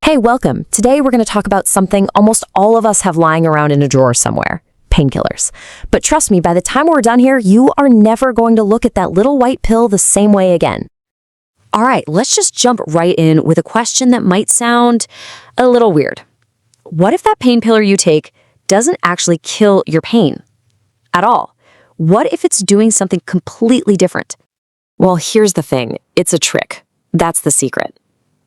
Hey, welcome. Today we're going to talk about something almost all of us have lying around in a drawer somewhere, painkillers. But trust me, by the time we're done here, you are never going to look at that little white pill the same way again. All right, let's just jump right in with a question that might sound a little weird. What if that painkiller you take doesn't actually kill your pain at all? What if it's doing something completely different? Well, here's the thing. It's a trick. That's the secret.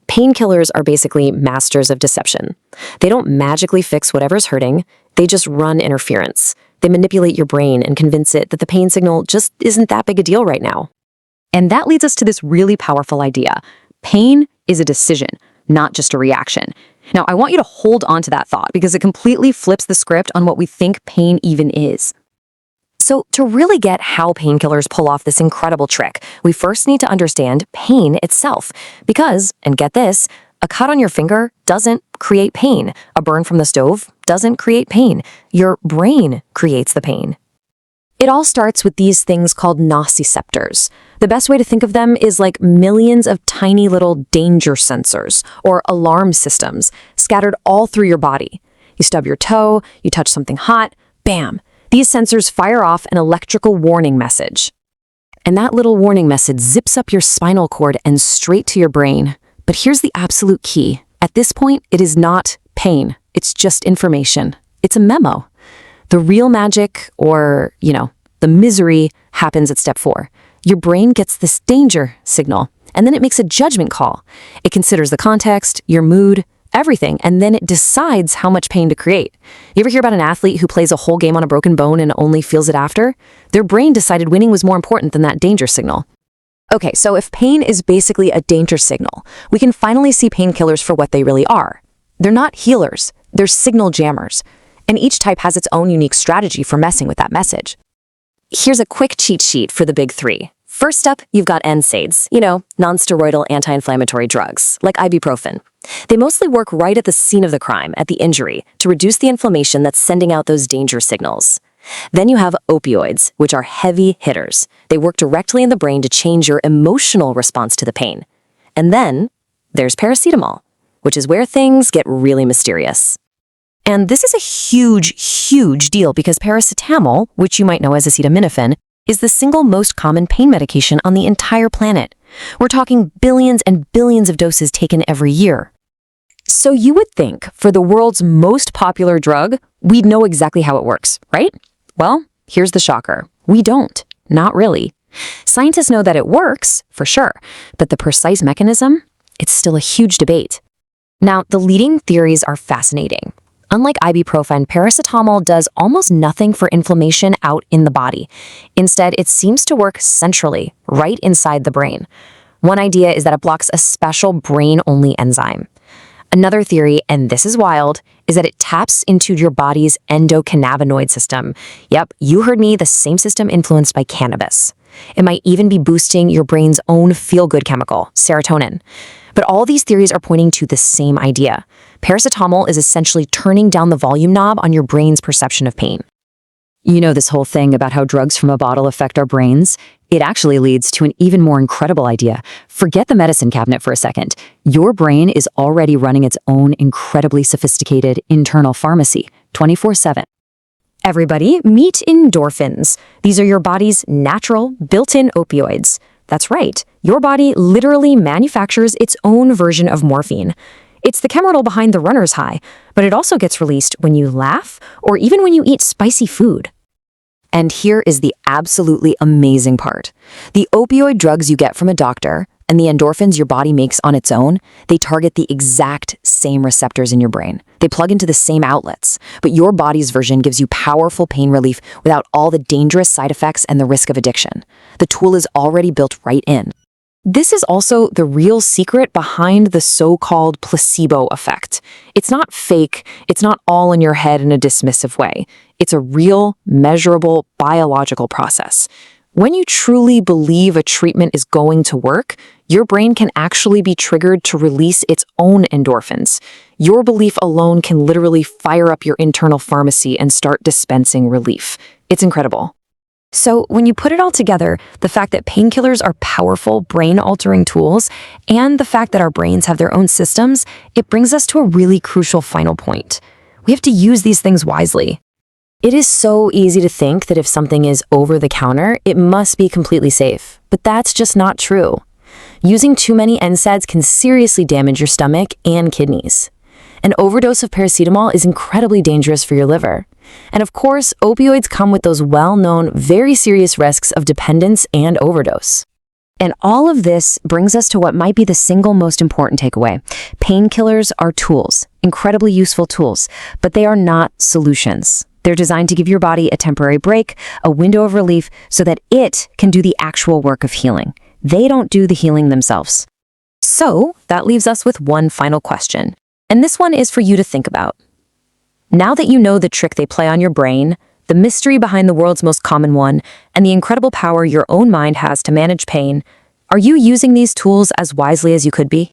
Painkillers are basically masters of deception. They don't magically fix whatever's hurting, they just run interference. They manipulate your brain and convince it that the pain signal just isn't that big a deal right now. And that leads us to this really powerful idea. Pain is a decision, not just a reaction. Now, I want you to hold on to that thought because it completely flips the script on what we think pain even is. So to really get how painkillers pull off this incredible trick, we first need to understand pain itself. Because, and get this, a cut on your finger doesn't create pain. A burn from the stove doesn't create pain. Your brain creates the pain. It all starts with these things called nociceptors. The best way to think of them is like millions of tiny little danger sensors, or alarm systems, scattered all through your body. You stub your toe, you touch something hot, bam! These sensors fire off an electrical warning message. And that little warning message zips up your spinal cord and straight to your brain. But here's the absolute key. At this point, it is not pain. It's just information. It's a memo. The real magic, or, the misery, happens at step 4. Your brain gets this danger signal, and then it makes a judgment call. It considers the context, your mood, everything, and then it decides how much pain to create. You ever hear about an athlete who plays a whole game on a broken bone and only feels it after? Their brain decided winning was more important than that danger signal. Okay, so if pain is basically a danger signal, we can finally see painkillers for what they really are. They're not healers, they're signal jammers. And each type has its own unique strategy for messing with that message. Here's a quick cheat sheet for the big 3. First up, you've got NSAIDs, non-steroidal anti-inflammatory drugs, like ibuprofen. They mostly work right at the scene of the crime, at the injury, to reduce the inflammation that's sending out those danger signals. Then you have opioids, which are heavy hitters. They work directly in the brain to change your emotional response to the pain. And then there's paracetamol, which is where things get really mysterious. And this is a huge deal because paracetamol, which you might know as acetaminophen, is the single most common pain medication on the entire planet. We're talking billions and billions of doses taken every year. So you would think, for the world's most popular drug, we'd know exactly how it works, right? Well, here's the shocker. We don't. Not really. Scientists know that it works, for sure, but the precise mechanism, it's still a huge debate. Now, the leading theories are fascinating. Unlike ibuprofen, paracetamol does almost nothing for inflammation out in the body. Instead, it seems to work centrally, right inside the brain. One idea is that it blocks a special brain-only enzyme. Another theory, and this is wild, is that it taps into your body's endocannabinoid system. Yep, you heard me, the same system influenced by cannabis. It might even be boosting your brain's own feel-good chemical, serotonin. But all these theories are pointing to the same idea. Paracetamol is essentially turning down the volume knob on your brain's perception of pain. You know this whole thing about how drugs from a bottle affect our brains? It actually leads to an even more incredible idea. Forget the medicine cabinet for a second. Your brain is already running its own incredibly sophisticated internal pharmacy, 24/7. Everybody, meet endorphins. These are your body's natural, built-in opioids. That's right. Your body literally manufactures its own version of morphine. It's the chemical behind the runner's high, but it also gets released when you laugh or even when you eat spicy food. And here is the absolutely amazing part. The opioid drugs you get from a doctor and the endorphins your body makes on its own, they target the exact same receptors in your brain. They plug into the same outlets, but your body's version gives you powerful pain relief without all the dangerous side effects and the risk of addiction. The tool is already built right in. This is also the real secret behind the so-called placebo effect. It's not fake, it's not all in your head in a dismissive way. It's a real, measurable, biological process. When you truly believe a treatment is going to work, your brain can actually be triggered to release its own endorphins. Your belief alone can literally fire up your internal pharmacy and start dispensing relief. It's incredible. So when you put it all together, the fact that painkillers are powerful brain-altering tools and the fact that our brains have their own systems, it brings us to a really crucial final point. We have to use these things wisely. It is so easy to think that if something is over the counter, it must be completely safe. But that's just not true. Using too many NSAIDs can seriously damage your stomach and kidneys. An overdose of paracetamol is incredibly dangerous for your liver. And of course, opioids come with those well-known, very serious risks of dependence and overdose. And all of this brings us to what might be the single most important takeaway. Painkillers are tools, incredibly useful tools, but they are not solutions. They're designed to give your body a temporary break, a window of relief, so that it can do the actual work of healing. They don't do the healing themselves. So that leaves us with one final question. And this one is for you to think about. Now that you know the trick they play on your brain, the mystery behind the world's most common one, and the incredible power your own mind has to manage pain, are you using these tools as wisely as you could be?